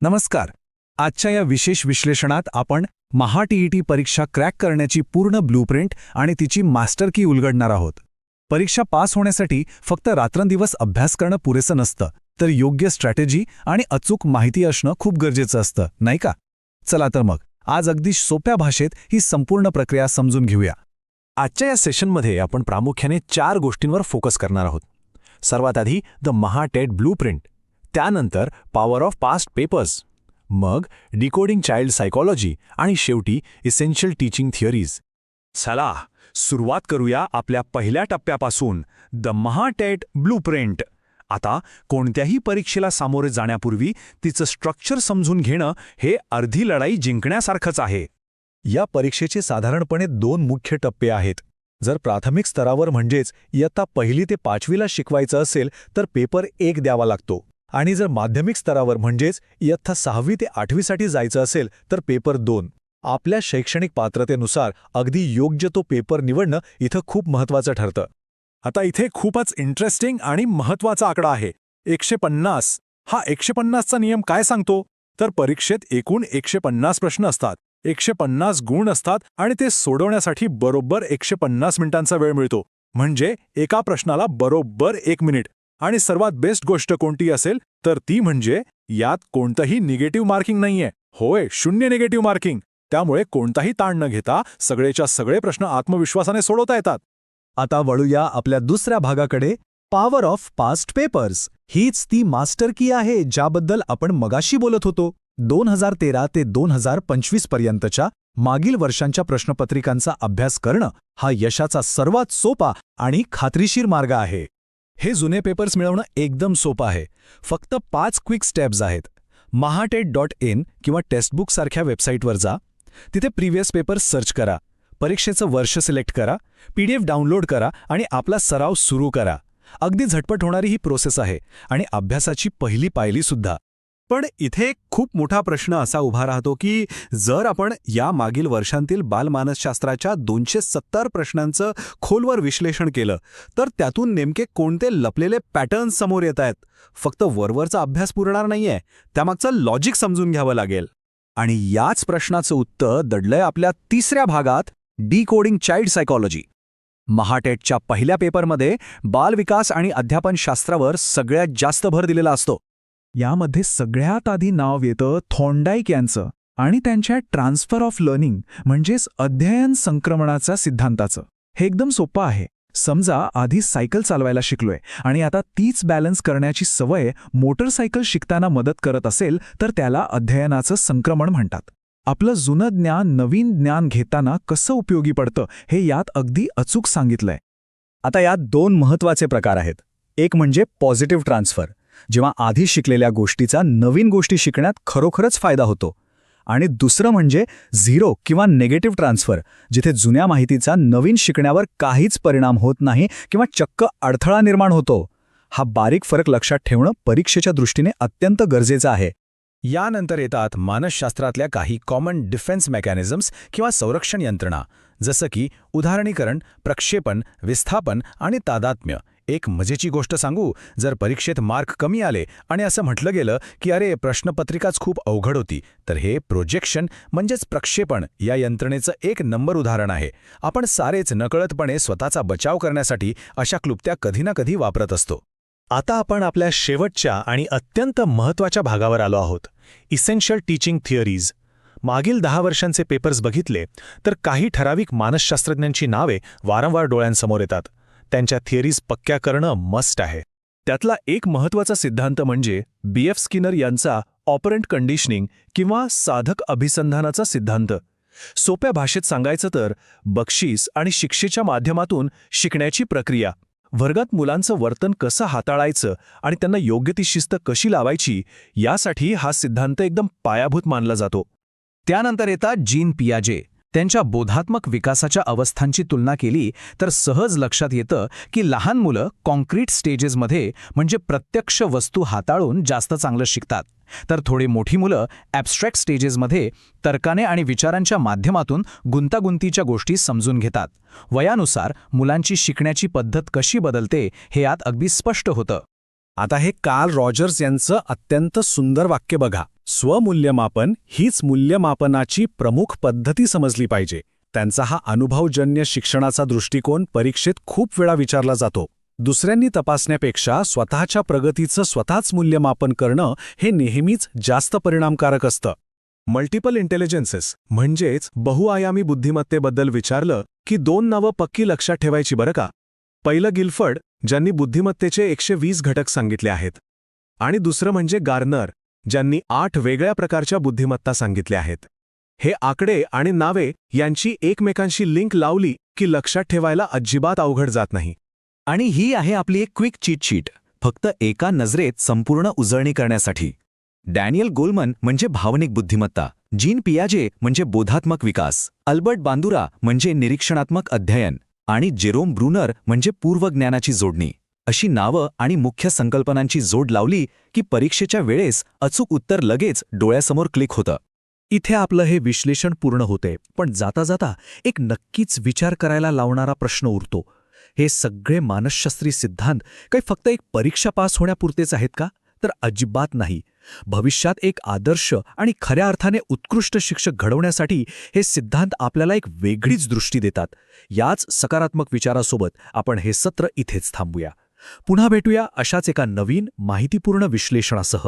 नमस्कार. आजच्या या विशेष विश्लेषणात आपण महा-टी-ई-टी परीक्षा क्रॅक करण्याची पूर्ण ब्लूप्रिंट आणि तिची मास्टर की उलगडणार आहोत. परीक्षा पास होण्यासाठी फक्त रात्रंदिवस अभ्यास करणं पुरेसं नसतं, तर योग्य स्ट्रॅटेजी आणि अचूक माहिती असणं खूप गरजेचं असतं, नाही का? चला तर मग आज अगदी सोप्या भाषेत ही संपूर्ण प्रक्रिया समजून घेऊया. आजच्या या सेशनमध्ये आपण प्रामुख्याने 4 गोष्टींवर फोकस करणार आहोत. सर्वात आधी द महा-टेट ब्लूप्रिंट, त्यानंतर पॉवर ऑफ पास्ट पेपर्स, मग डिकोडिंग चाइल्ड सायकॉलॉजी आणि शेवटी इसेन्शियल टीचिंग थिअरीज. चला सुरुवात करूया आपल्या पहिल्या टप्प्यापासून, द महा-टेट ब्लूप्रिंट. आता कोणत्याही परीक्षेला सामोरे जाण्यापूर्वी तिचं स्ट्रक्चर समजून घेणं हे अर्धी लढाई जिंकण्यासारखंच आहे. या परीक्षेचे साधारणपणे 2 मुख्य टप्पे आहेत. जर प्राथमिक स्तरावर म्हणजेच इयत्ता 1ली ते 5वीला शिकवायचं असेल तर पेपर 1 द्यावा लागतो, आणि जर माध्यमिक स्तरावर म्हणजेच इयत्ता 6वी ते 8वीसाठी जायचं असेल तर पेपर 2. आपल्या शैक्षणिक पात्रतेनुसार अगदी योग्य तो पेपर निवडणं इथं खूप महत्त्वाचं ठरतं. आता इथे खूपच इंटरेस्टिंग आणि महत्त्वाचा आकडा आहे, 150. हा 150चा नियम काय सांगतो? तर परीक्षेत एकूण 150 प्रश्न असतात, 150 गुण असतात आणि ते सोडवण्यासाठी बरोबर 150 मिनिटांचा वेळ मिळतो. म्हणजे एका प्रश्नाला बरोबर 1 मिनिट. आणि सर्वात बेस्ट गोष्ट कोणती असेल तर ती म्हणजे यात कोणतंही निगेटिव्ह मार्किंग नाहीये. होय, 0 निगेटिव्ह मार्किंग. त्यामुळे कोणताही ताण न घेता सगळेच्या सगळे प्रश्न आत्मविश्वासाने सोडवता येतात. आता वळूया आपल्या दुसऱ्या भागाकडे, पॉवर ऑफ पास्ट पेपर्स. हीच ती मास्टर की आहे ज्याबद्दल आपण मगाशी बोलत होतो. 2013 ते 2025 पर्यंतच्या मागील वर्षांच्या प्रश्नपत्रिकांचा अभ्यास करणं हा यशाचा सर्वात सोपा आणि खात्रीशीर मार्ग आहे. हे जुने पेपर्स मिळवणं एकदम सोपं आहे. फक्त 5 क्विक स्टेप्स आहेत. mahatet.in किंवा टेक्स्टबुक सारख्या वेबसाईटवर जा. तिथे प्रिव्हियस पेपर्स सर्च करा, परीक्षेचं वर्ष सिलेक्ट करा, PDF डाउनलोड करा आणि आपला सराव सुरू करा. अगदी झटपट होणारी ही प्रोसेस आहे आणि अभ्यासाची पहिली पायरीसुद्धा. पण इथे खूप मोठा प्रश्न असा उभा राहतो की जर आपण या मागील वर्षांतील बालमानसशास्त्राच्या 270 प्रश्नांचं खोलवर विश्लेषण केलं तर त्यातून नेमके कोणते लपलेले पॅटर्न्स समोर येत आहेत? फक्त वरवरचा अभ्यास पुरणार नाहीये, त्यामागचं लॉजिक समजून घ्यावं लागेल. आणि याच प्रश्नाचं उत्तर दडलंय आपल्या तिसऱ्या भागात, डिकोडिंग चाइल्ड सायकॉलॉजी. महा-टेटच्या पहिल्या पेपरमध्ये बालविकास आणि अध्यापनशास्त्रावर सगळ्यात जास्त भर दिलेला असतो. यामध्ये सगळ्यात आधी नाव येतं थॉर्नडाईक यांचं आणि त्यांच्या ट्रान्सफर ऑफ लर्निंग म्हणजेच अध्ययन संक्रमणाच्या सिद्धांताचं. हे एकदम सोपं आहे. समजा आधी सायकल चालवायला शिकलोय आणि आता तीच बॅलन्स करण्याची सवय मोटरसायकल शिकताना मदत करत असेल तर त्याला अध्ययनाचं संक्रमण म्हणतात. आपलं जुनं ज्ञान नवीन ज्ञान घेताना कसं उपयोगी पडतं हे यात अगदी अचूक सांगितलंय. आता यात 2 महत्त्वाचे प्रकार आहेत. एक म्हणजे पॉझिटिव्ह ट्रान्सफर, जेव्हा आधी शिकलेल्या गोष्टीचा नवीन गोष्टी शिकण्यात खरोखरच फायदा होतो. आणि दुसरं म्हणजे झिरो किंवा नेगेटिव्ह ट्रान्सफर, जिथे जुन्या माहितीचा नवीन शिकण्यावर काहीच परिणाम होत नाही किंवा चक्क अडथळा निर्माण होतो. हा बारीक फरक लक्षात ठेवणं परीक्षेच्या दृष्टीने अत्यंत गरजेचं आहे. यानंतर येतात मानसशास्त्रातल्या काही कॉमन डिफेन्स मेकॅनिझम्स किंवा संरक्षण यंत्रणा, जसं की उदाहरणीकरण, प्रक्षेपण, विस्थापन आणि तादात्म्य. एक मजेची गोष्ट सांगू, जर परीक्षेत मार्क कमी आले आणि असं म्हटलं गेलं की अरे प्रश्नपत्रिकाच खूप अवघड होती, तर हे प्रोजेक्शन म्हणजेच प्रक्षेपण या यंत्रणेचं 1 नंबर उदाहरण आहे. आपण सारेच नकळतपणे स्वतःचा बचाव करण्यासाठी अशा क्लुप्त्या कधी ना कधी वापरत असतो. आता आपण आपल्या शेवटच्या आणि अत्यंत महत्त्वाच्या भागावर आलो आहोत, इसेन्शियल टीचिंग थिअरीज. मागील 10 वर्षांचे पेपर्स बघितले तर काही ठराविक मानसशास्त्रज्ञांची नावे वारंवार डोळ्यांसमोर येतात. त्यांच्या थिअरीज पक्क्या करणं मस्ट आहे. त्यातला एक महत्त्वाचा सिद्धांत म्हणजे BF स्किनर यांचा ऑपरंट कंडिशनिंग किंवा साधक अभिसंधानाचा सिद्धांत. सोप्या भाषेत सांगायचं तर बक्षीस आणि शिक्षेच्या माध्यमातून शिकण्याची प्रक्रिया. वर्गात मुलांचं वर्तन कसं हाताळायचं आणि त्यांना योग्य ती शिस्त कशी लावायची, यासाठी हा सिद्धांत एकदम पायाभूत मानला जातो. त्यानंतर येतात जीन पियाजे. त्यांच्या बोधात्मक विकासाच्या अवस्थांची तुलना केली तर सहज लक्षात येतं की लहान मुलं कॉन्क्रीट स्टेजेसमध्ये म्हणजे प्रत्यक्ष वस्तू हाताळून जास्त चांगलं शिकतात, तर थोडी मोठी मुलं ॲब्स्ट्रॅक्ट स्टेजेसमध्ये तर्काने आणि विचारांच्या माध्यमातून गुंतागुंतीच्या गोष्टी समजून घेतात. वयानुसार मुलांची शिकण्याची पद्धत कशी बदलते हे यात अगदी स्पष्ट होतं. आता हे कार्ल रॉजर्स यांचं अत्यंत सुंदर वाक्य बघा. स्वमूल्यमापन हीच मूल्यमापनाची प्रमुख पद्धती समजली पाहिजे. त्यांचा हा अनुभवजन्य शिक्षणाचा दृष्टिकोन परीक्षेत खूप वेळा विचारला जातो. दुसऱ्यांनी तपासण्यापेक्षा स्वतःच्या प्रगतीचं स्वतःच मूल्यमापन करणं हे नेहमीच जास्त परिणामकारक असतं. मल्टिपल इंटेलिजन्सेस म्हणजेच बहुआयामी बुद्धिमत्तेबद्दल विचारलं की 2 नावं पक्की लक्षात ठेवायची बरं का. पहिलं गिल्फर्ड, ज्यांनी बुद्धिमत्तेचे 120 घटक सांगितले आहेत. आणि दुसरं म्हणजे गार्नर, ज्यांनी 8 वेगळ्या प्रकारच्या बुद्धिमत्ता सांगितल्या आहेत. हे आकडे आणि नावे यांची एकमेकांशी लिंक लावली की लक्षात ठेवायला अजिबात अवघड जात नाही. आणि ही आहे आपली एक क्विक चीट शीट, फक्त एका नजरेत संपूर्ण उजळणी करण्यासाठी. डॅनियल गोलमन म्हणजे भावनिक बुद्धिमत्ता, जीन पियाजे म्हणजे बोधात्मक विकास, अल्बर्ट बांदुरा म्हणजे निरीक्षणात्मक अध्ययन आणि जेरोम ब्रूनर म्हणजे पूर्वज्ञानाची जोडणी. अशी नावं आणि मुख्य संकल्पनांची जोड लावली की परीक्षेच्या वेळेस अचूक उत्तर लगेच डोळ्यासमोर क्लिक होतं. इथे आपलं हे विश्लेषण पूर्ण होते, पण जाता जाता एक नक्कीच विचार करायला लावणारा प्रश्न उरतो. हे सगळे मानसशास्त्री सिद्धांत काही फक्त एक परीक्षा पास होण्यापुरतेच आहेत का? तर अजिबात नाही. भविष्यात एक आदर्श आणि खऱ्या अर्थाने उत्कृष्ट शिक्षक घडवण्यासाठी हे सिद्धांत आपल्याला एक वेगळीच दृष्टी देतात. याच सकारात्मक विचारासोबत आपण हे सत्र इथेच थांबूया. पुन्हा भेटूया अशाच एका नवीन माहितीपूर्ण विश्लेषणासह.